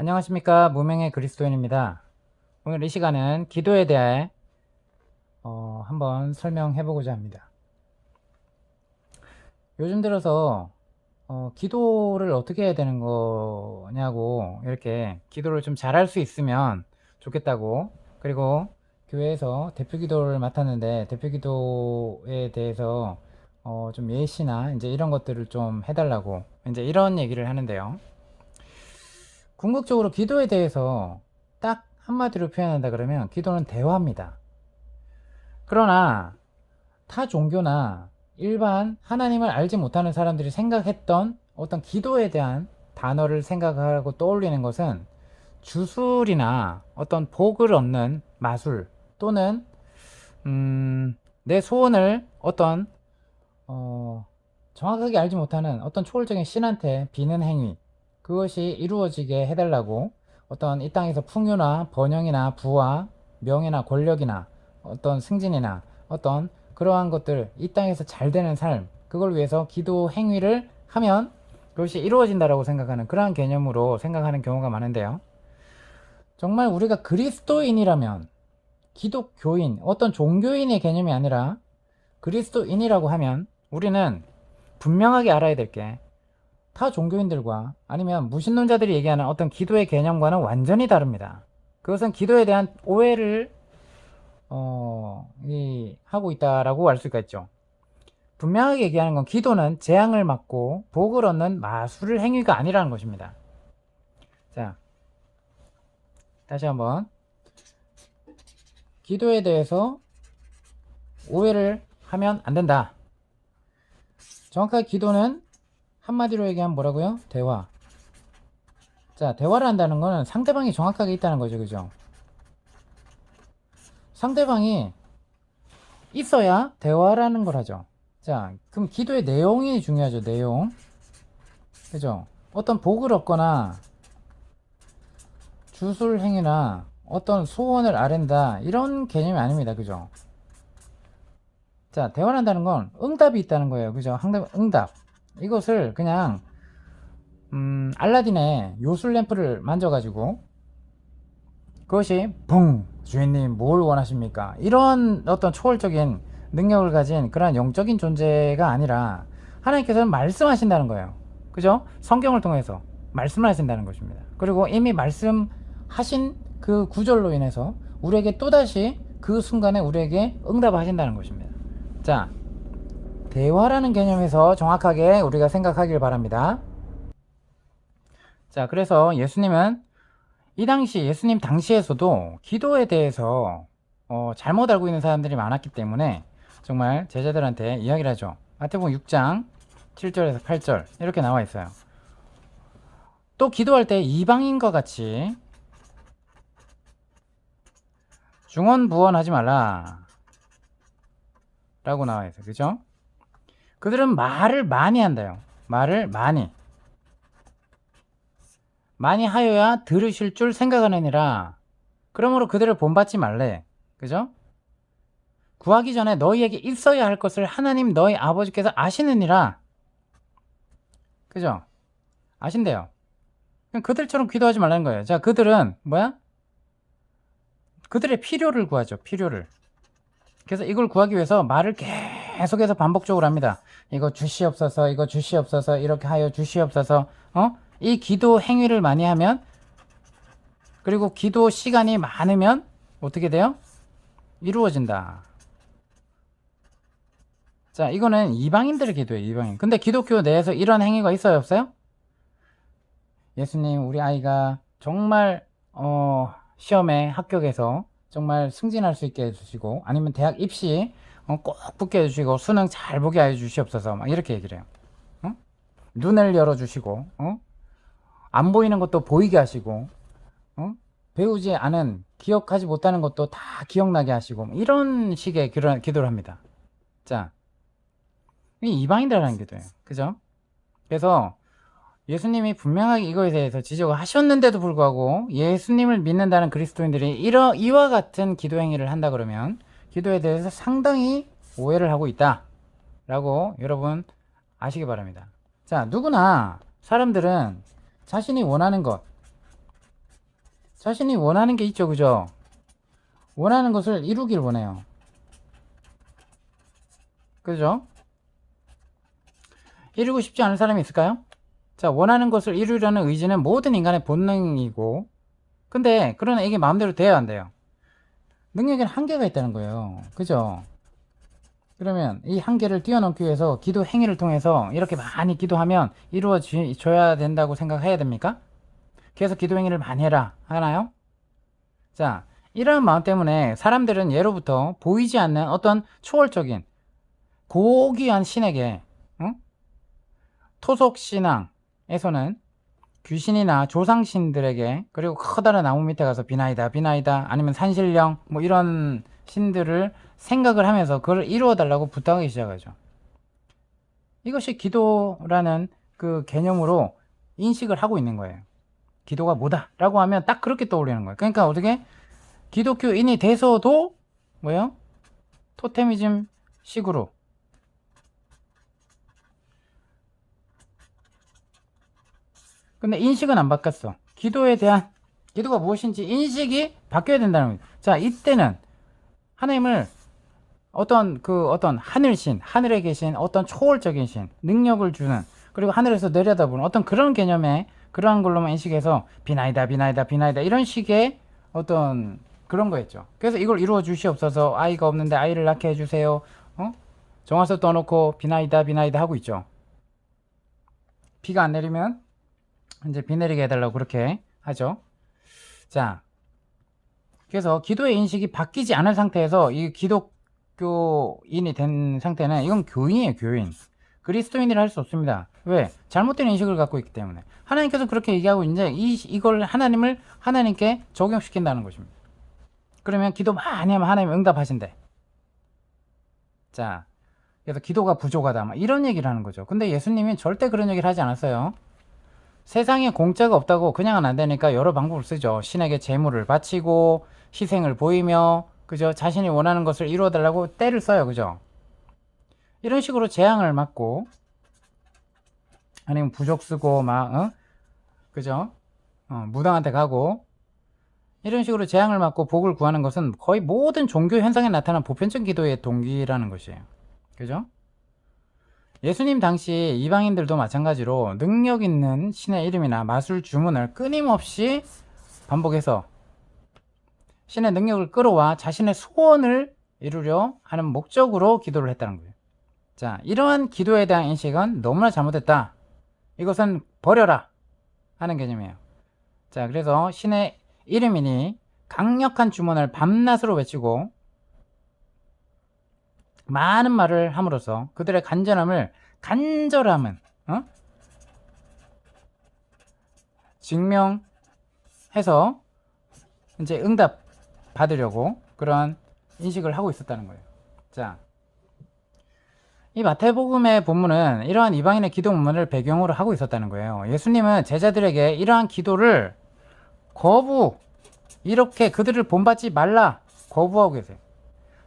안녕하십니까. 무명의 그리스도인입니다. 오늘 이 시간은 기도에 대해 한번 설명해 보고자 합니다. 요즘 들어서 기도를 어떻게 해야 되는 거냐고, 이렇게 기도를 좀 잘할 수 있으면 좋겠다고, 그리고 교회에서 대표 기도를 맡았는데 대표 기도에 대해서 좀 예시나 이제 이런 것들을 좀 해달라고, 이제 이런 얘기를 하는데요. 궁극적으로 기도에 대해서 딱 한마디로 표현한다 그러면 기도는 대화입니다. 그러나 타 종교나 일반 하나님을 알지 못하는 사람들이 생각했던 어떤 기도에 대한 단어를 생각하고 떠올리는 것은 주술이나 어떤 복을 얻는 마술, 또는 내 소원을 어떤 정확하게 알지 못하는 어떤 초월적인 신한테 비는 행위, 그것이 이루어지게 해달라고, 어떤 이 땅에서 풍요나 번영이나 부와 명예나 권력이나 어떤 승진이나 어떤 그러한 것들, 이 땅에서 잘 되는 삶, 그걸 위해서 기도 행위를 하면 그것이 이루어진다라고 생각하는 그러한 개념으로 생각하는 경우가 많은데요. 정말 우리가 그리스도인이라면, 기독교인, 어떤 종교인의 개념이 아니라 그리스도인이라고 하면 우리는 분명하게 알아야 될 게, 타 종교인들과 아니면 무신론자들이 얘기하는 어떤 기도의 개념과는 완전히 다릅니다. 그것은 기도에 대한 오해를 하고 있다라고 알 수가 있죠. 분명하게 얘기하는 건 기도는 재앙을 막고 복을 얻는 마술을 행위가 아니라는 것입니다. 자, 다시 한번 기도에 대해서 오해를 하면 안 된다. 정확하게 기도는 한마디로 얘기하면 뭐라고요? 대화. 자, 대화를 한다는 거는 상대방이 정확하게 있다는 거죠. 그죠? 상대방이 있어야 대화라는 걸 하죠. 자, 그럼 기도의 내용이 중요하죠. 내용. 그죠? 어떤 복을 얻거나 주술 행위나 어떤 소원을 아랜다, 이런 개념이 아닙니다. 그죠? 자, 대화를 한다는 건 응답이 있다는 거예요. 그죠? 응답. 이것을 그냥 알라딘의 요술 램프를 만져가지고 그것이 붕, 주인님 뭘 원하십니까? 이런 어떤 초월적인 능력을 가진 그런 영적인 존재가 아니라 하나님께서는 말씀하신다는 거예요. 그죠? 성경을 통해서 말씀을 하신다는 것입니다. 그리고 이미 말씀하신 그 구절로 인해서 우리에게 또다시 그 순간에 우리에게 응답하신다는 것입니다. 자, 대화라는 개념에서 정확하게 우리가 생각하길 바랍니다. 자, 그래서 예수님은 이 당시, 예수님 당시에서도 기도에 대해서 잘못 알고 있는 사람들이 많았기 때문에 정말 제자들한테 이야기를 하죠. 마태복음 6장 7절에서 8절 이렇게 나와 있어요. 또 기도할 때 이방인과 같이 중언부언하지 말라 라고 나와 있어요. 그죠? 그들은 말을 많이 한대요. 말을 많이 하여야 들으실 줄 생각하느니라. 그러므로 그들을 본받지 말래. 그죠? 구하기 전에 너희에게 있어야 할 것을 하나님 너희 아버지께서 아시느니라. 그죠? 아신대요. 그들처럼 기도하지 말라는 거예요. 자, 그들은 뭐야? 그들의 필요를 구하죠. 필요를. 그래서 이걸 구하기 위해서 말을 계속해서 반복적으로 합니다. 이거 주시옵소서, 이거 주시옵소서, 이렇게 하여 주시옵소서. 이 기도 행위를 많이 하면, 그리고 기도 시간이 많으면 어떻게 돼요? 이루어진다. 자, 이거는 이방인들의 기도예요. 이방인. 근데 기독교 내에서 이런 행위가 있어요, 없어요? 예수님, 우리 아이가 정말 시험에 합격해서 정말 승진할 수 있게 해주시고, 아니면 대학 입시 꼭 붙게 해주시고, 수능 잘 보게 해주시옵소서, 막 이렇게 얘기를 해요. 눈을 열어주시고, 안 보이는 것도 보이게 하시고, 배우지 않은, 기억하지 못하는 것도 다 기억나게 하시고, 이런 식의 기도를 합니다. 자, 이방인들 하는 기도예요. 그죠? 그래서 예수님이 분명하게 이거에 대해서 지적을 하셨는데도 불구하고 예수님을 믿는다는 그리스도인들이 이와 같은 기도 행위를 한다 그러면 기도에 대해서 상당히 오해를 하고 있다 라고 여러분 아시기 바랍니다. 자, 누구나 사람들은 자신이 원하는 것, 자신이 원하는 게 있죠, 그죠? 원하는 것을 이루길 원해요. 그죠? 이루고 싶지 않은 사람이 있을까요? 자, 원하는 것을 이루려는 의지는 모든 인간의 본능이고, 근데 그러나 이게 마음대로 돼야 안 돼요. 능력에는 한계가 있다는 거예요. 그죠? 그러면 이 한계를 뛰어넘기 위해서 기도 행위를 통해서 이렇게 많이 기도하면 이루어져야 된다고 생각해야 됩니까? 그래서 기도 행위를 많이 해라 하나요? 자, 이런 마음 때문에 사람들은 예로부터 보이지 않는 어떤 초월적인 고귀한 신에게, 응? 토속신앙에서는 귀신이나 조상신들에게, 그리고 커다란 나무 밑에 가서 비나이다 비나이다, 아니면 산신령 뭐 이런 신들을 생각을 하면서 그걸 이루어 달라고 부탁하기 시작하죠. 이것이 기도라는 그 개념으로 인식을 하고 있는 거예요. 기도가 뭐다 라고 하면 딱 그렇게 떠올리는 거예요. 그러니까 어떻게 기독교인이 돼서도 뭐예요? 토테미즘 식으로, 근데 인식은 안 바뀌었어. 기도에 대한, 기도가 무엇인지 인식이 바뀌어야 된다는 거예요. 자, 이때는 하나님을 어떤 하늘신, 하늘에 계신 어떤 초월적인 신, 능력을 주는, 그리고 하늘에서 내려다보는 어떤 그런 개념의 그러한 걸로만 인식해서 비나이다 비나이다 비나이다 이런 식의 어떤 그런 거였죠. 그래서 이걸 이루어 주시옵소서, 아이가 없는데 아이를 낳게 해주세요, 정화서 떠놓고 비나이다 비나이다 하고 있죠. 비가 안 내리면 이제 비 내리게 해달라고 그렇게 하죠. 자, 그래서 기도의 인식이 바뀌지 않은 상태에서 이 기독교인이 된 상태는 이건 교인이에요. 교인. 그리스도인이라 할 수 없습니다. 왜? 잘못된 인식을 갖고 있기 때문에. 하나님께서 그렇게 얘기하고 이제 이걸 하나님을 하나님께 적용시킨다는 것입니다. 그러면 기도 많이 하면 하나님 응답하신대. 자, 그래서 기도가 부족하다 막 이런 얘기를 하는 거죠. 근데 예수님이 절대 그런 얘기를 하지 않았어요. 세상에 공짜가 없다고 그냥은 안 되니까 여러 방법을 쓰죠. 신에게 제물을 바치고 희생을 보이며, 그죠? 자신이 원하는 것을 이루어 달라고 때를 써요. 그죠? 이런 식으로 재앙을 맞고, 아니면 부족 쓰고 막 그죠? 무당한테 가고, 이런 식으로 재앙을 맞고 복을 구하는 것은 거의 모든 종교 현상에 나타난 보편적 기도의 동기라는 것이에요. 그죠? 예수님 당시 이방인들도 마찬가지로 능력 있는 신의 이름이나 마술 주문을 끊임없이 반복해서 신의 능력을 끌어와 자신의 소원을 이루려 하는 목적으로 기도를 했다는 거예요. 자, 이러한 기도에 대한 인식은 너무나 잘못됐다. 이것은 버려라 하는 개념이에요. 자, 그래서 신의 이름이니 강력한 주문을 밤낮으로 외치고 많은 말을 함으로써 그들의 간절함은 증명해서 이제 응답 받으려고 그런 인식을 하고 있었다는 거예요. 자, 이 마태복음의 본문은 이러한 이방인의 기도 문문을 배경으로 하고 있었다는 거예요. 예수님은 제자들에게 이러한 기도를 이렇게 그들을 본받지 말라 거부하고 계세요.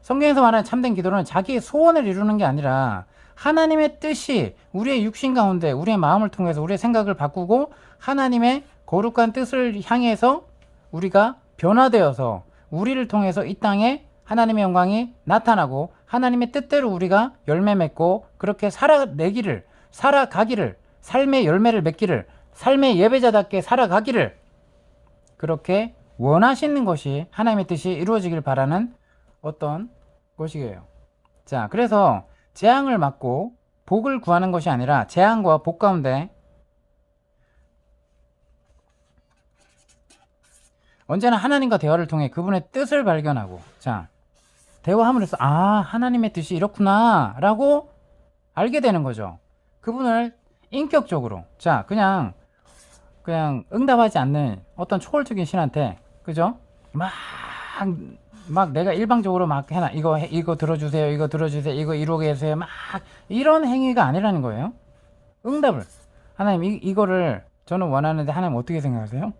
성경에서 말하는 참된 기도는 자기의 소원을 이루는 게 아니라 하나님의 뜻이 우리의 육신 가운데, 우리의 마음을 통해서 우리의 생각을 바꾸고 하나님의 거룩한 뜻을 향해서 우리가 변화되어서 우리를 통해서 이 땅에 하나님의 영광이 나타나고 하나님의 뜻대로 우리가 열매 맺고 그렇게 살아가기를, 삶의 열매를 맺기를, 삶의 예배자답게 살아가기를 그렇게 원하시는 것이 하나님의 뜻이 이루어지길 바라는 어떤 것이에요. 자, 그래서 재앙을 맞고 복을 구하는 것이 아니라 재앙과 복 가운데 언제나 하나님과 대화를 통해 그분의 뜻을 발견하고, 자, 대화함으로써 하나님의 뜻이 이렇구나 라고 알게 되는 거죠. 그분을 인격적으로, 자, 그냥 응답하지 않는 어떤 초월적인 신한테, 그죠? 막 내가 일방적으로 막 해놔, 이거 들어주세요, 이거 들어주세요, 이거 이루게 해주세요, 막 이런 행위가 아니라는 거예요. 응답을, 하나님 이거를 저는 원하는데 하나님 어떻게 생각하세요?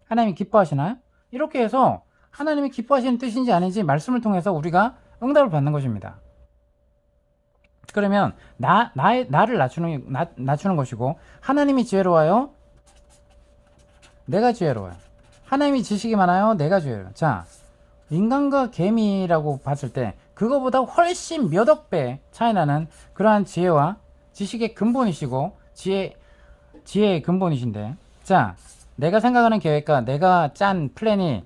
하나님이 기뻐하시나요? 이렇게 해서 하나님이 기뻐하시는 뜻인지 아닌지 말씀을 통해서 우리가 응답을 받는 것입니다. 그러면 나를 낮추는 것이고, 하나님이 지혜로워요? 내가 지혜로워요? 하나님이 지식이 많아요? 내가 죄예요? 자, 인간과 개미라고 봤을 때 그거보다 훨씬 몇 억 배 차이 나는 그러한 지혜와 지식의 근본이시고 지혜의 근본이신데, 자, 내가 생각하는 계획과 내가 짠 플랜이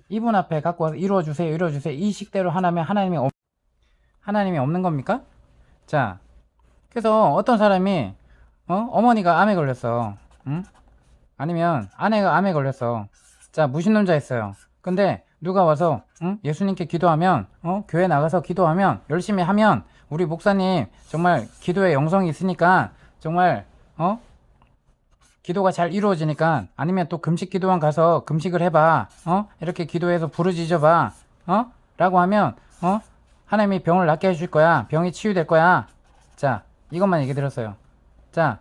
이분 앞에 갖고 와서 이루어주세요, 이루어주세요, 이 식대로 하나면 하나님이 없는 겁니까? 자, 그래서 어떤 사람이 어머니가 암에 걸렸어, 응? 아니면 아내가 암에 걸렸어. 자, 무신론자였어요. 근데 누가 와서 예수님께 기도하면, 교회 나가서 기도하면, 열심히 하면, 우리 목사님 정말 기도에 영성이 있으니까 정말 기도가 잘 이루어지니까, 아니면 또 금식 기도원 가서 금식을 해봐, 이렇게 기도해서 부르짖어봐, 라고 하면 하나님이 병을 낫게 해줄 거야, 병이 치유될 거야. 자, 이것만 얘기 들었어요. 자,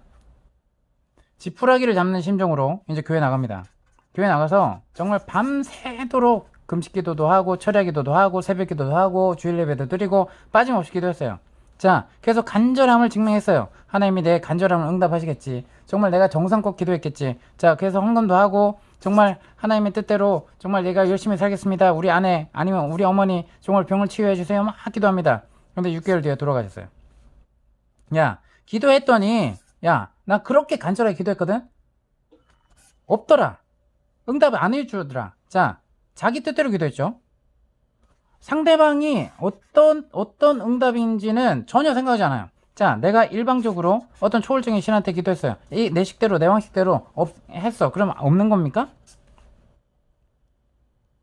지푸라기를 잡는 심정으로 이제 교회 나갑니다. 교회 나가서 정말 밤새도록 금식 기도도 하고 철야 기도도 하고 새벽 기도도 하고 주일 예배도 드리고 빠짐없이 기도했어요. 자, 계속 간절함을 증명했어요. 하나님이 내 간절함을 응답하시겠지. 정말 내가 정성껏 기도했겠지. 자, 그래서 헌금도 하고 정말 하나님의 뜻대로 정말 내가 열심히 살겠습니다. 우리 아내 아니면 우리 어머니 정말 병을 치유해 주세요. 막 기도합니다. 그런데 6개월 뒤에 돌아가셨어요. 야, 기도했더니 나 그렇게 간절하게 기도했거든? 없더라. 응답을 안 해주더라. 자, 자기 뜻대로 기도했죠. 상대방이 어떤 응답인지는 전혀 생각하지 않아요. 자, 내가 일방적으로 어떤 초월적인 신한테 기도했어요. 내 식대로, 내 방식대로 했어. 그럼 없는 겁니까?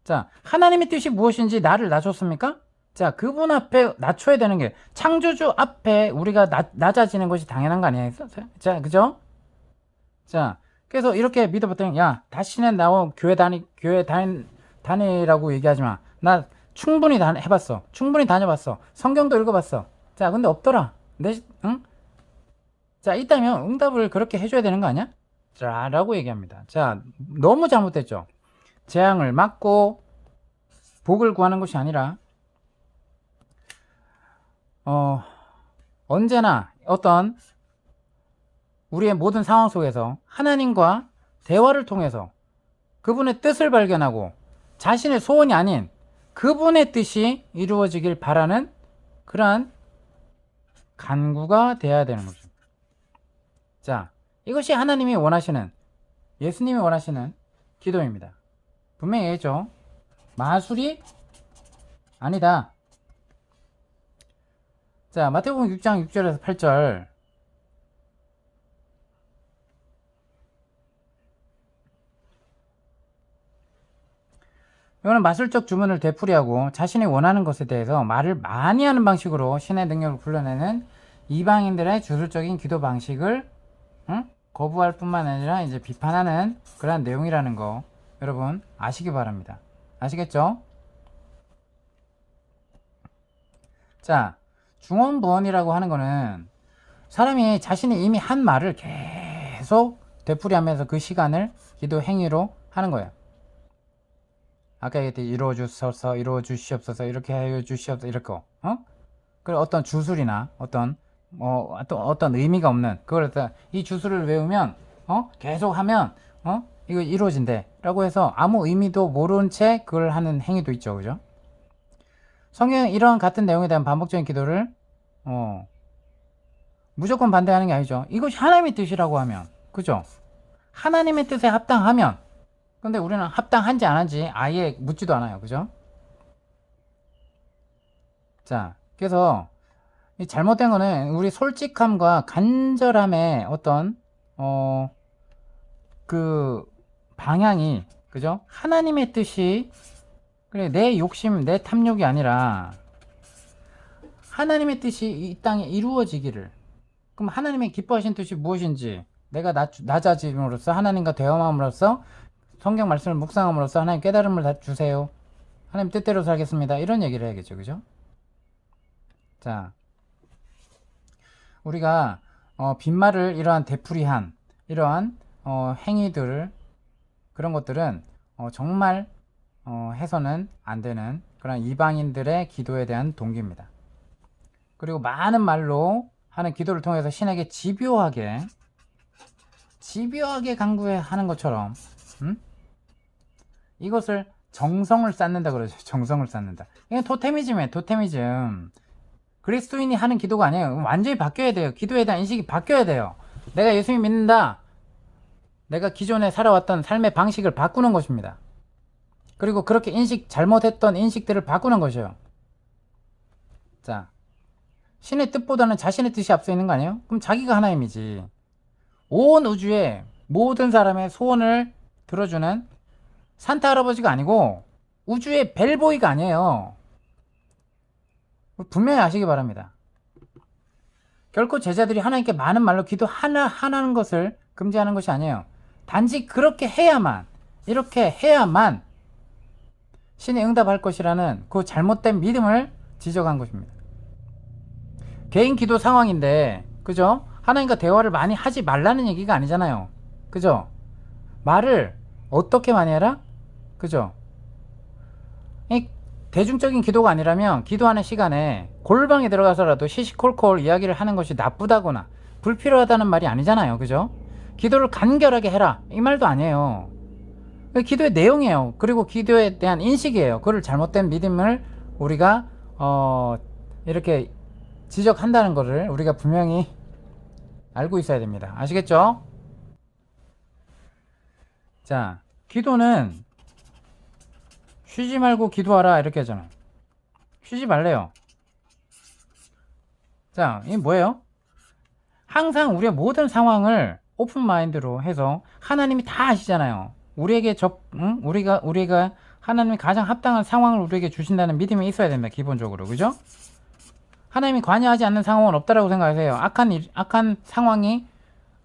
자, 하나님의 뜻이 무엇인지 나를 낮췄습니까? 자, 그분 앞에 낮춰야 되는 게, 창조주 앞에 우리가 낮아지는 것이 당연한 거 아니에요? 자, 그죠? 자, 그래서 이렇게 믿어봤더니, 야, 다시는 나와 교회 다니라고 얘기하지 마. 나 충분히 해봤어. 충분히 다녀봤어. 성경도 읽어봤어. 자, 근데 없더라. 응? 자, 있다면 응답을 그렇게 해줘야 되는 거 아니야? 자, 라고 얘기합니다. 자, 너무 잘못됐죠? 재앙을 막고 복을 구하는 것이 아니라, 언제나 어떤 우리의 모든 상황 속에서 하나님과 대화를 통해서 그분의 뜻을 발견하고 자신의 소원이 아닌 그분의 뜻이 이루어지길 바라는 그러한 간구가 되어야 되는 거죠. 자, 이것이 하나님이 원하시는, 예수님이 원하시는 기도입니다. 분명히 얘기했죠. 마술이 아니다. 자, 마태복음 6장 6절에서 8절. 이거는 마술적 주문을 되풀이하고 자신이 원하는 것에 대해서 말을 많이 하는 방식으로 신의 능력을 불러내는 이방인들의 주술적인 기도 방식을 거부할 뿐만 아니라 이제 비판하는 그런 내용이라는 거 여러분 아시기 바랍니다. 아시겠죠? 자, 중언부언이라고 하는 거는 사람이 자신이 이미 한 말을 계속 되풀이하면서 그 시간을 기도 행위로 하는 거예요. 아까 얘기했듯이 이루어주소서, 이루어주시옵소서, 이렇게 해주시옵소서, 이렇게 그리고 어떤 주술이나 어떤 의미가 없는 그걸 이 주술을 외우면 계속 하면 이거 이루어진대 라고 해서 아무 의미도 모른 채 그걸 하는 행위도 있죠. 그죠? 성경은 이런 같은 내용에 대한 반복적인 기도를 무조건 반대하는 게 아니죠. 이것이 하나님의 뜻이라고 하면, 그죠? 하나님의 뜻에 합당하면. 근데 우리는 합당한지 안 한지 아예 묻지도 않아요. 그죠? 자, 그래서 이 잘못된 거는 우리 솔직함과 간절함의 어떤 그 방향이, 그죠? 하나님의 뜻이, 그래, 내 욕심, 내 탐욕이 아니라 하나님의 뜻이 이 땅에 이루어지기를. 그럼 하나님의 기뻐하신 뜻이 무엇인지 내가 낮아짐으로써, 하나님과 대화함으로써, 성경 말씀을 묵상함으로써 하나님 깨달음을 주세요. 하나님 뜻대로 살겠습니다. 이런 얘기를 해야겠죠. 그죠? 자, 우리가 빈말을 이러한 되풀이한 이러한 행위들, 그런 것들은 정말 해서는 안 되는 그런 이방인들의 기도에 대한 동기입니다. 그리고 많은 말로 하는 기도를 통해서 신에게 집요하게 간구하는 것처럼 이것을 정성을 쌓는다 그러죠. 정성을 쌓는다. 이건 토테미즘이에요. 토테미즘. 그리스도인이 하는 기도가 아니에요. 완전히 바뀌어야 돼요. 기도에 대한 인식이 바뀌어야 돼요. 내가 예수님 믿는다. 내가 기존에 살아왔던 삶의 방식을 바꾸는 것입니다. 그리고 그렇게 잘못했던 인식들을 바꾸는 것이에요. 자, 신의 뜻보다는 자신의 뜻이 앞서 있는 거 아니에요? 그럼 자기가 하나님이지. 온 우주의 모든 사람의 소원을 들어주는 산타 할아버지가 아니고 우주의 벨보이가 아니에요. 분명히 아시기 바랍니다. 결코 제자들이 하나님께 많은 말로 기도 하나는 것을 금지하는 것이 아니에요. 단지 그렇게 해야만, 이렇게 해야만 신이 응답할 것이라는 그 잘못된 믿음을 지적한 것입니다. 개인 기도 상황인데, 그죠? 하나님과 대화를 많이 하지 말라는 얘기가 아니잖아요. 그죠? 말을 어떻게 많이 해라? 그죠? 대중적인 기도가 아니라면 기도하는 시간에 골방에 들어가서라도 시시콜콜 이야기를 하는 것이 나쁘다거나 불필요하다는 말이 아니잖아요. 그죠? 기도를 간결하게 해라. 이 말도 아니에요. 기도의 내용이에요. 그리고 기도에 대한 인식이에요. 그걸 잘못된 믿음을 우리가 이렇게 지적한다는 것을 우리가 분명히 알고 있어야 됩니다. 아시겠죠? 자, 기도는 쉬지 말고 기도하라 이렇게 하잖아요. 쉬지 말래요. 자, 이게 뭐예요? 항상 우리의 모든 상황을 오픈 마인드로 해서 하나님이 다 아시잖아요. 우리에게 우리가 하나님이 가장 합당한 상황을 우리에게 주신다는 믿음이 있어야 됩니다. 기본적으로. 그죠? 하나님이 관여하지 않는 상황은 없다라고 생각하세요. 악한 상황이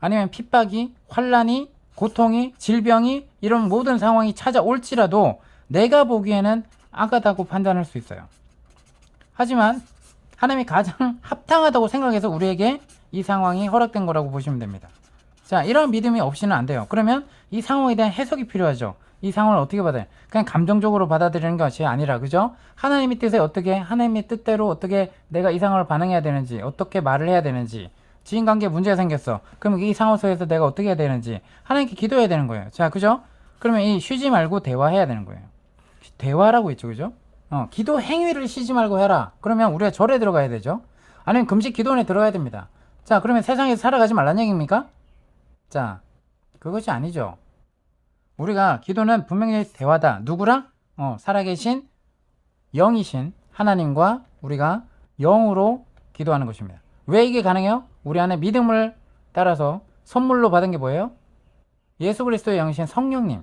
아니면 핍박이, 환란이, 고통이, 질병이 이런 모든 상황이 찾아올지라도 내가 보기에는 악하다고 판단할 수 있어요. 하지만 하나님이 가장 합당하다고 생각해서 우리에게 이 상황이 허락된 거라고 보시면 됩니다. 자, 이런 믿음이 없이는 안 돼요. 그러면 이 상황에 대한 해석이 필요하죠. 이 상황을 어떻게 받아요? 그냥 감정적으로 받아들이는 것이 아니라, 그죠? 하나님의 뜻에 하나님의 뜻대로 어떻게 내가 이 상황을 반응해야 되는지, 어떻게 말을 해야 되는지, 지인관계에 문제가 생겼어. 그럼 이 상황 속에서 내가 어떻게 해야 되는지 하나님께 기도해야 되는 거예요. 자, 그죠? 그러면 이 쉬지 말고 대화해야 되는 거예요. 대화라고 있죠, 그죠? 기도 행위를 쉬지 말고 해라. 그러면 우리가 절에 들어가야 되죠. 아니면 금식 기도원에 들어가야 됩니다. 자, 그러면 세상에서 살아가지 말란 얘기입니까? 자, 그것이 아니죠. 우리가 기도는 분명히 대화다. 누구랑? 살아계신 영이신 하나님과 우리가 영으로 기도하는 것입니다. 왜 이게 가능해요? 우리 안에 믿음을 따라서 선물로 받은 게 뭐예요? 예수 그리스도의 영이신 성령님.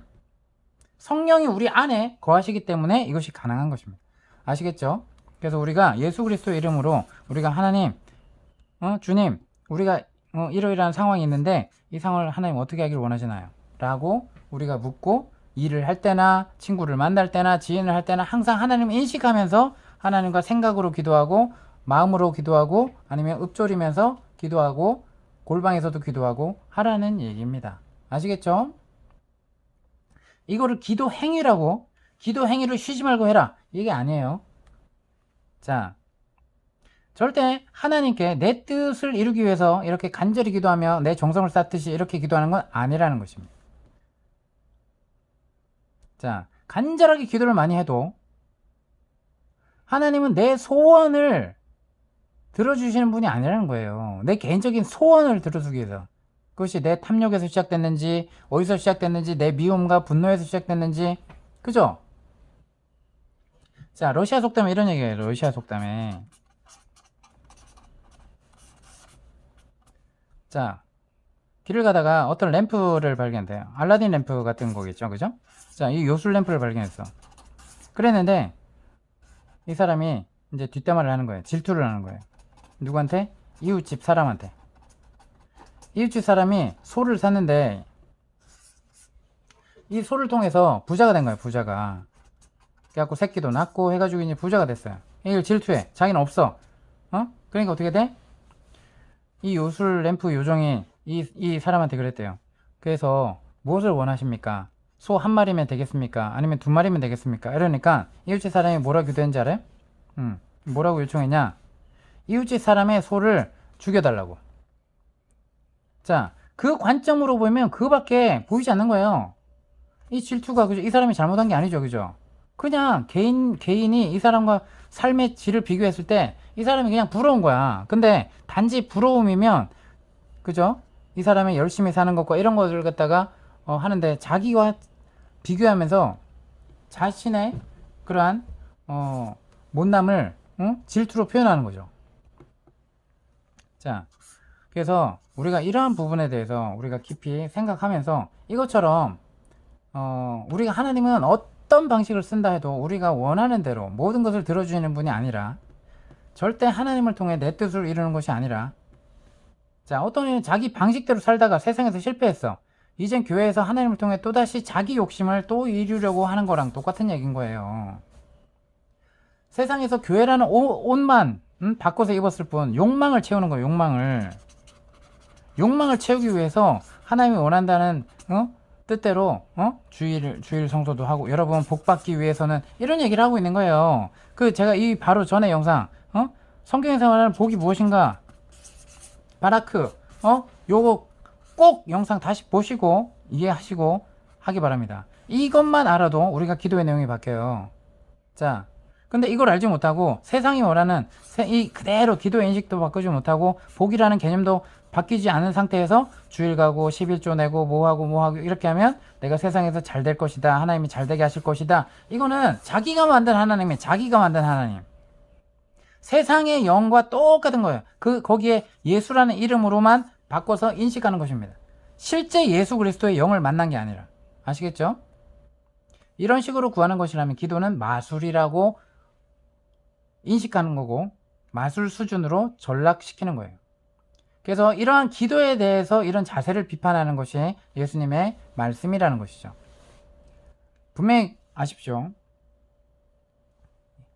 성령이 우리 안에 거하시기 때문에 이것이 가능한 것입니다. 아시겠죠? 그래서 우리가 예수 그리스도의 이름으로 우리가 하나님, 주님, 우리가 이러이러한 상황이 있는데 이 상황을 하나님 어떻게 하기를 원하시나요? 라고 우리가 묻고 일을 할 때나 친구를 만날 때나 지인을 할 때나 항상 하나님을 인식하면서 하나님과 생각으로 기도하고 마음으로 기도하고 아니면 읊조리면서 기도하고 골방에서도 기도하고 하라는 얘기입니다. 아시겠죠? 이거를 기도 행위라고, 기도 행위를 쉬지 말고 해라, 이게 아니에요. 자, 절대 하나님께 내 뜻을 이루기 위해서 이렇게 간절히 기도하며 내 정성을 쌓듯이 이렇게 기도하는 건 아니라는 것입니다. 자, 간절하게 기도를 많이 해도 하나님은 내 소원을 들어주시는 분이 아니라는 거예요. 내 개인적인 소원을 들어주기 위해서. 그것이 내 탐욕에서 시작됐는지, 어디서 시작됐는지, 내 미움과 분노에서 시작됐는지, 그죠? 자, 러시아 속담에 이런 얘기예요. 러시아 속담에. 자, 길을 가다가 어떤 램프를 발견해요. 알라딘 램프 같은 거겠죠, 그죠? 자, 이 요술 램프를 발견했어. 그랬는데 이 사람이 이제 뒷담화를 하는 거예요. 질투를 하는 거예요. 누구한테? 이웃집 사람한테. 이웃집 사람이 소를 샀는데 이 소를 통해서 부자가 된 거예요. 부자가. 그래갖고 새끼도 낳고 해가지고 이제 부자가 됐어요. 이걸 질투해. 자기는 없어. 그러니까 어떻게 돼? 이 요술 램프 요정이 이 사람한테 그랬대요. 그래서 무엇을 원하십니까? 소 한 마리면 되겠습니까? 아니면 두 마리면 되겠습니까? 이러니까 이웃집 사람이 뭐라고 기도했는지 알아요? 뭐라고 요청했냐? 이웃집 사람의 소를 죽여달라고. 자, 그 관점으로 보면 그거밖에 보이지 않는 거예요. 이 질투가, 그죠? 이 사람이 잘못한 게 아니죠, 그죠? 그냥 개인이 이 사람과 삶의 질을 비교했을 때 이 사람이 그냥 부러운 거야. 근데 단지 부러움이면, 그죠? 이 사람이 열심히 사는 것과 이런 것을 갖다가 하는데 자기와 비교하면서 자신의 그러한 못남을 질투로 표현하는 거죠. 자, 그래서 우리가 이러한 부분에 대해서 우리가 깊이 생각하면서 이것처럼 우리가 하나님은 어떤 방식을 쓴다 해도 우리가 원하는 대로 모든 것을 들어주시는 분이 아니라 절대 하나님을 통해 내 뜻을 이루는 것이 아니라, 자, 어떤 이는 자기 방식대로 살다가 세상에서 실패했어. 이젠 교회에서 하나님을 통해 또다시 자기 욕심을 또 이루려고 하는 거랑 똑같은 얘기인 거예요. 세상에서 교회라는 옷만 바꿔서 입었을 뿐 욕망을 채우는 거예요. 욕망을 채우기 위해서 하나님이 원한다는 뜻대로 주일 성소도 하고 여러분 복 받기 위해서는 이런 얘기를 하고 있는 거예요. 제가 이 바로 전에 영상 성경에서 말하는 복이 무엇인가, 바라크 요거 꼭 영상 다시 보시고 이해하시고 하기 바랍니다. 이것만 알아도 우리가 기도의 내용이 바뀌어요. 자, 근데 이걸 알지 못하고 세상이 원하는 이 그대로 기도의 인식도 바꾸지 못하고 복이라는 개념도 바뀌지 않은 상태에서 주일 가고 11조 내고 뭐하고 이렇게 하면 내가 세상에서 잘 될 것이다, 하나님이 잘 되게 하실 것이다. 이거는 자기가 만든 하나님이 자기가 만든 하나님, 세상의 영과 똑같은 거예요. 거기에 예수라는 이름으로만 바꿔서 인식하는 것입니다. 실제 예수 그리스도의 영을 만난 게 아니라. 아시겠죠? 이런 식으로 구하는 것이라면 기도는 마술이라고 인식하는 거고 마술 수준으로 전락시키는 거예요. 그래서 이러한 기도에 대해서 이런 자세를 비판하는 것이 예수님의 말씀이라는 것이죠. 분명히 아십시오.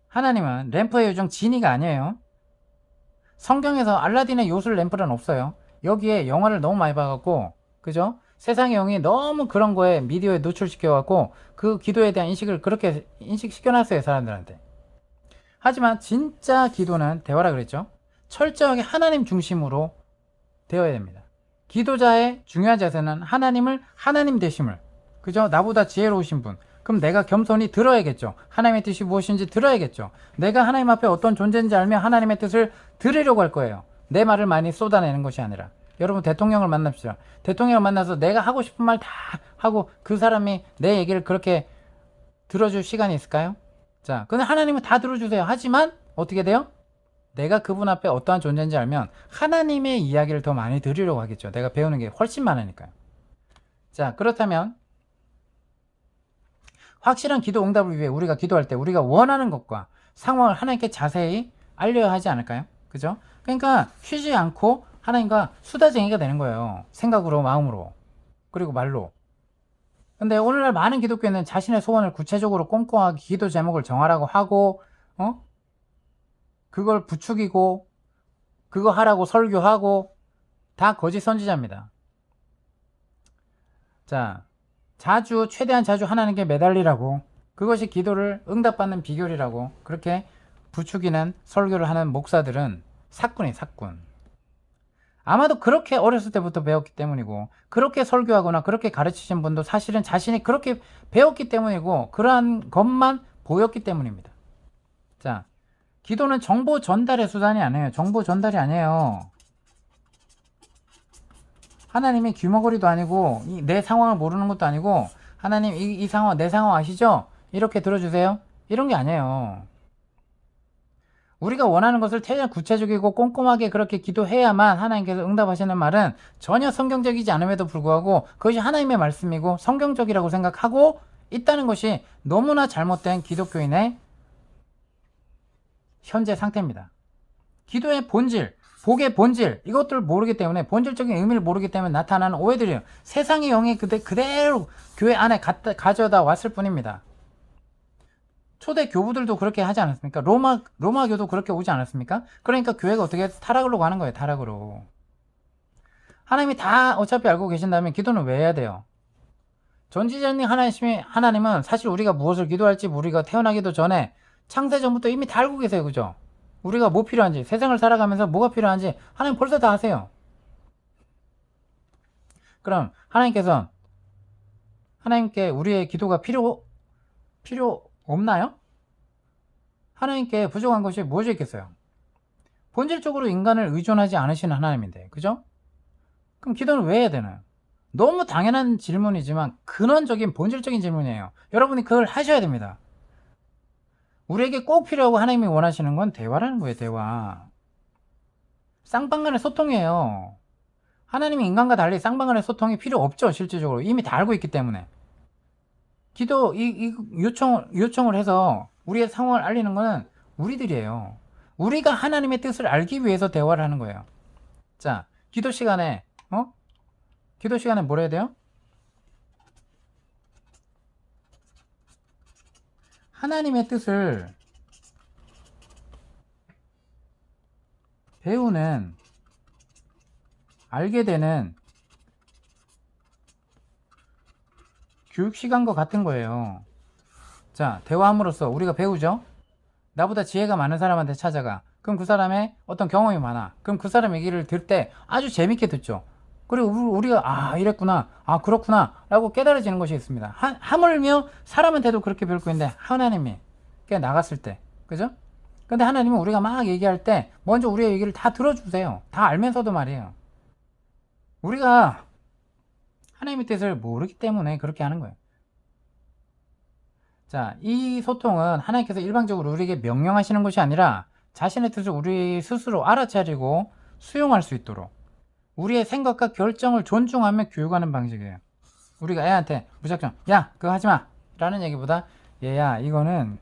하나님은 램프의 요정 지니가 아니에요. 성경에서 알라딘의 요술 램프는 없어요. 여기에 영화를 너무 많이 봐갖고, 그죠? 세상의 영이 너무 그런 거에 미디어에 노출시켜갖고 그 기도에 대한 인식을 그렇게 인식시켜놨어요, 사람들한테. 하지만 진짜 기도는 대화라 그랬죠. 철저하게 하나님 중심으로 되어야 됩니다. 기도자의 중요한 자세는 하나님을 하나님 되심을, 그죠? 나보다 지혜로우신 분, 그럼 내가 겸손히 들어야겠죠. 하나님의 뜻이 무엇인지 들어야겠죠. 내가 하나님 앞에 어떤 존재인지 알면 하나님의 뜻을 들으려고 할 거예요. 내 말을 많이 쏟아내는 것이 아니라. 여러분 대통령을 만납시다. 대통령을 만나서 내가 하고 싶은 말 다 하고 그 사람이 내 얘기를 그렇게 들어줄 시간이 있을까요? 자, 근데 하나님은 다 들어주세요. 하지만 어떻게 돼요? 내가 그분 앞에 어떠한 존재인지 알면 하나님의 이야기를 더 많이 들으려고 하겠죠. 내가 배우는 게 훨씬 많으니까요. 자, 그렇다면 확실한 기도 응답을 위해 우리가 기도할 때 우리가 원하는 것과 상황을 하나님께 자세히 알려야 하지 않을까요? 그죠? 그러니까 쉬지 않고 하나님과 수다쟁이가 되는 거예요. 생각으로, 마음으로, 그리고 말로. 근데 오늘날 많은 기독교인은 자신의 소원을 구체적으로 꼼꼼하게 기도 제목을 정하라고 하고 그걸 부추기고 그거 하라고 설교하고 다 거짓 선지자입니다. 자, 최대한 자주 하나님께 매달리라고, 그것이 기도를 응답받는 비결이라고 그렇게 부추기는 설교를 하는 목사들은 사꾼이 사꾼. 아마도 그렇게 어렸을 때부터 배웠기 때문이고, 그렇게 설교하거나 그렇게 가르치신 분도 사실은 자신이 그렇게 배웠기 때문이고 그러한 것만 보였기 때문입니다. 자, 기도는 정보 전달의 수단이 아니에요. 정보 전달이 아니에요. 하나님이 귀머거리도 아니고 내 상황을 모르는 것도 아니고 하나님 이 상황, 내 상황 아시죠? 이렇게 들어주세요. 이런 게 아니에요. 우리가 원하는 것을 최대한 구체적이고 꼼꼼하게 그렇게 기도해야만 하나님께서 응답하시는 말은 전혀 성경적이지 않음에도 불구하고 그것이 하나님의 말씀이고 성경적이라고 생각하고 있다는 것이 너무나 잘못된 기독교인의 현재 상태입니다. 기도의 본질, 복의 본질, 이것들을 모르기 때문에, 본질적인 의미를 모르기 때문에 나타나는 오해들이에요. 세상의 영이 그대로 교회 안에 가져다 왔을 뿐입니다. 초대 교부들도 그렇게 하지 않았습니까? 로마교도 그렇게 오지 않았습니까? 그러니까 교회가 어떻게 타락으로 가는 거예요. 타락으로. 하나님이 다 어차피 알고 계신다면 기도는 왜 해야 돼요? 전지전능 하나님은 사실 우리가 무엇을 기도할지 우리가 태어나기도 전에 창세 전부터 이미 다 알고 계세요. 그죠? 우리가 뭐 필요한지, 세상을 살아가면서 뭐가 필요한지 하나님 벌써 다 아세요. 그럼 하나님께서 하나님께 우리의 기도가 필요 없나요? 하나님께 부족한 것이 무엇이 있겠어요? 본질적으로 인간을 의존하지 않으시는 하나님인데, 그죠? 그럼 기도는 왜 해야 되나요? 너무 당연한 질문이지만 근원적인 본질적인 질문이에요. 여러분이 그걸 하셔야 됩니다. 우리에게 꼭 필요하고 하나님이 원하시는 건 대화라는 거예요. 대화. 쌍방간의 소통이에요. 하나님이 인간과 달리 쌍방간의 소통이 필요 없죠. 실질적으로 이미 다 알고 있기 때문에. 기도 요청을 해서 우리의 상황을 알리는 거는 우리들이에요. 우리가 하나님의 뜻을 알기 위해서 대화를 하는 거예요. 자, 기도 시간에 뭘 해야 돼요? 하나님의 뜻을 배우는, 알게 되는 교육 시간과 같은 거예요. 자, 대화함으로써 우리가 배우죠? 나보다 지혜가 많은 사람한테 찾아가. 그럼 그 사람의 어떤 경험이 많아. 그럼 그 사람 얘기를 들 때 아주 재밌게 듣죠. 그리고 우리가 이랬구나, 그렇구나 라고 깨달아지는 것이 있습니다. 하물며 사람한테도 그렇게 배울 거 있는데 하나님이 나갔을 때, 그죠? 근데 하나님은 우리가 막 얘기할 때 먼저 우리의 얘기를 다 들어주세요. 다 알면서도 말이에요. 우리가 하나님의 뜻을 모르기 때문에 그렇게 하는 거예요. 자, 이 소통은 하나님께서 일방적으로 우리에게 명령하시는 것이 아니라 자신의 뜻을 우리 스스로 알아차리고 수용할 수 있도록 우리의 생각과 결정을 존중하며 교육하는 방식이에요. 우리가 애한테 무작정 야 그거 하지마 라는 얘기보다 얘야 이거는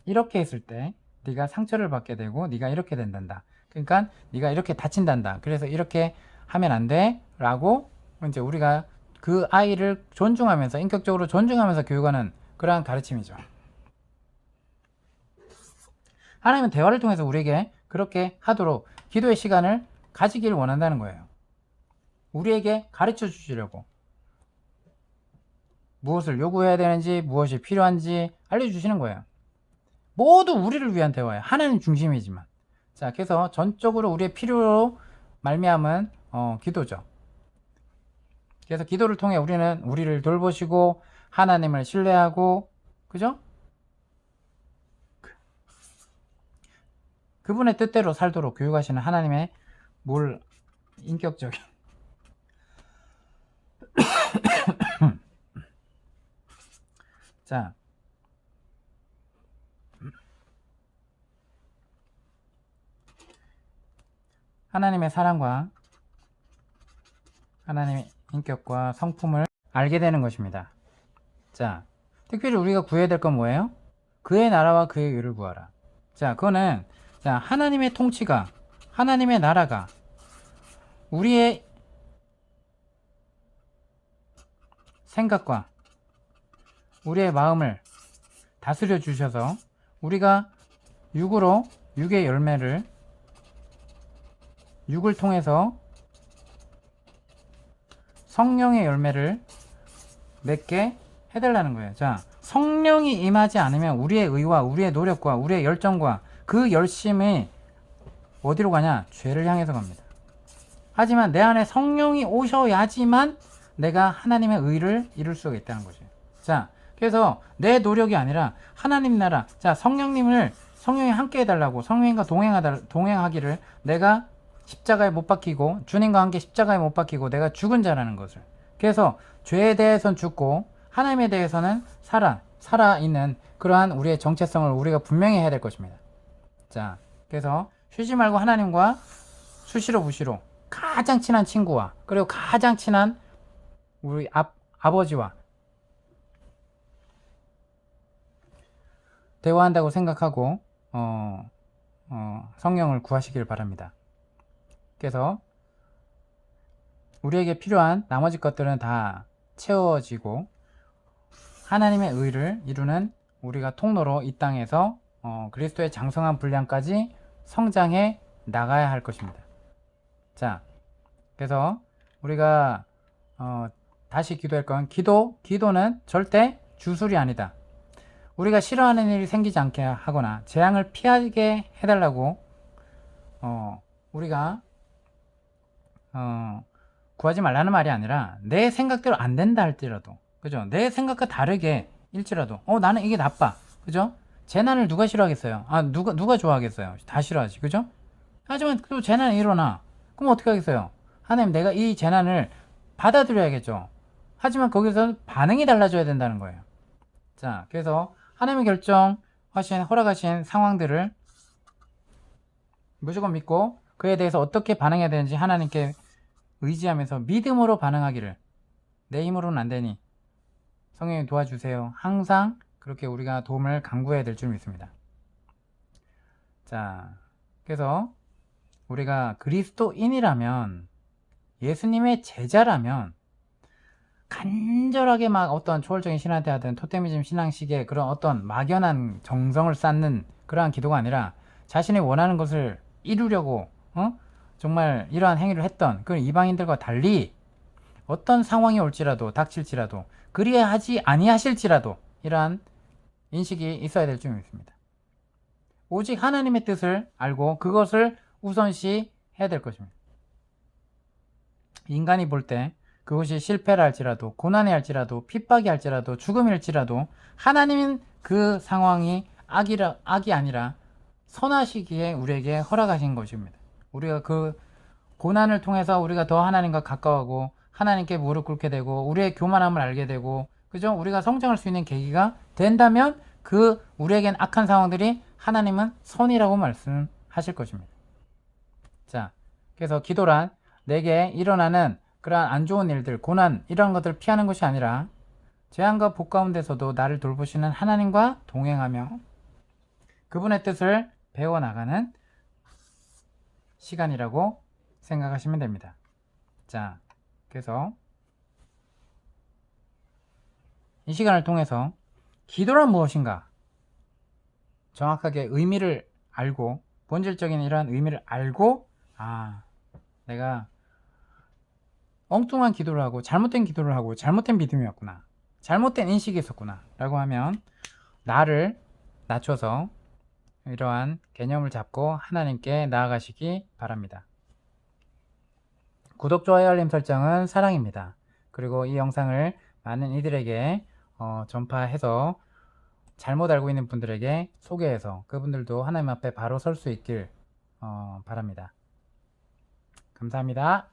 이렇게 했을 때 네가 상처를 받게 되고 네가 이렇게 된단다. 그러니까 네가 이렇게 다친단다. 그래서 이렇게 하면 안 돼 라고 이제 우리가 그 아이를 존중하면서 인격적으로 존중하면서 교육하는 그러한 가르침이죠. 하나님은 대화를 통해서 우리에게 그렇게 하도록 기도의 시간을 가지길 원한다는 거예요. 우리에게 가르쳐 주시려고 무엇을 요구해야 되는지 무엇이 필요한지 알려주시는 거예요. 모두 우리를 위한 대화예요. 하나님 중심이지만. 자, 그래서 전적으로 우리의 필요로 말미암은 기도죠. 그래서 기도를 통해 우리는 우리를 돌보시고 하나님을 신뢰하고, 그죠? 그분의 뜻대로 살도록 교육하시는 하나님의 인격적인 자, 하나님의 사랑과 하나님의 인격과 성품을 알게 되는 것입니다. 자, 특별히 우리가 구해야 될 건 뭐예요? 그의 나라와 그의 의를 구하라. 자, 그거는 하나님의 통치가, 하나님의 나라가 우리의 생각과 우리의 마음을 다스려 주셔서 우리가 육의 열매를 육을 통해서 성령의 열매를 맺게 해달라는 거예요. 자, 성령이 임하지 않으면 우리의 의와 우리의 노력과 우리의 열정과 그 열심이 어디로 가냐? 죄를 향해서 갑니다. 하지만 내 안에 성령이 오셔야지만 내가 하나님의 의를 이룰 수가 있다는 거죠. 자, 그래서 내 노력이 아니라 하나님 나라, 자, 성령이 함께 해달라고, 성령님과 동행하기를 내가 십자가에 못 박히고 주님과 함께 십자가에 못 박히고 내가 죽은 자라는 것을. 그래서 죄에 대해서는 죽고 하나님에 대해서는 살아있는 그러한 우리의 정체성을 우리가 분명히 해야 될 것입니다. 자, 그래서 쉬지 말고 하나님과 수시로 부시로 가장 친한 친구와 그리고 가장 친한 우리 아버지와 대화한다고 생각하고 성령을 구하시길 바랍니다. 그래서 우리에게 필요한 나머지 것들은 다 채워지고 하나님의 의를 이루는 우리가 통로로 이 땅에서 그리스도의 장성한 분량까지 성장해 나가야 할 것입니다. 자, 그래서 우리가 다시 기도할 건 기도는 절대 주술이 아니다. 우리가 싫어하는 일이 생기지 않게 하거나 재앙을 피하게 해달라고 우리가 구하지 말라는 말이 아니라 내 생각대로 안 된다 할지라도, 그죠? 내 생각과 다르게 일지라도 나는 이게 나빠. 그죠? 재난을 누가 싫어하겠어요? 누가 좋아하겠어요? 다 싫어하지. 그죠? 하지만 또 재난이 일어나. 그럼 어떻게 하겠어요? 하나님, 내가 이 재난을 받아들여야겠죠. 하지만 거기서 반응이 달라져야 된다는 거예요. 자, 그래서 하나님의 결정하신, 허락하신 상황들을 무조건 믿고 그에 대해서 어떻게 반응해야 되는지 하나님께 의지하면서 믿음으로 반응하기를. 내 힘으로는 안 되니 성령님 도와주세요. 항상 그렇게 우리가 도움을 간구해야 될 줄 믿습니다. 자, 그래서 우리가 그리스도인이라면, 예수님의 제자라면 간절하게 막 어떤 초월적인 신한테 하든 토테미즘 신앙식의 그런 어떤 막연한 정성을 쌓는 그러한 기도가 아니라 자신이 원하는 것을 이루려고 정말 이러한 행위를 했던 그 이방인들과 달리 어떤 상황이 올지라도 닥칠지라도 그리하지 아니하실지라도 이러한 인식이 있어야 될 줄 믿습니다. 오직 하나님의 뜻을 알고 그것을 우선시 해야 될 것입니다. 인간이 볼 때 그것이 실패라 할지라도 고난이 할지라도 핍박이 할지라도 죽음일지라도 하나님은 그 상황이 악이 아니라 선하시기에 우리에게 허락하신 것입니다. 우리가 그 고난을 통해서 우리가 더 하나님과 가까워하고 하나님께 무릎 꿇게 되고 우리의 교만함을 알게 되고, 그죠? 우리가 성장할 수 있는 계기가 된다면 그 우리에겐 악한 상황들이 하나님은 선이라고 말씀하실 것입니다. 자, 그래서 기도란 내게 일어나는 그러한 안 좋은 일들, 고난 이런 것들을 피하는 것이 아니라 재앙과 복 가운데서도 나를 돌보시는 하나님과 동행하며 그분의 뜻을 배워나가는 시간이라고 생각하시면 됩니다. 자, 그래서 이 시간을 통해서 기도란 무엇인가 정확하게 의미를 알고, 본질적인 이러한 의미를 알고, 내가 엉뚱한 기도를 하고 잘못된 기도를 하고 잘못된 믿음이었구나, 잘못된 인식이 있었구나 라고 하면 나를 낮춰서 이러한 개념을 잡고 하나님께 나아가시기 바랍니다. 구독, 좋아요, 알림 설정은 사랑입니다. 그리고 이 영상을 많은 이들에게 전파해서 잘못 알고 있는 분들에게 소개해서 그분들도 하나님 앞에 바로 설 수 있길 바랍니다. 감사합니다.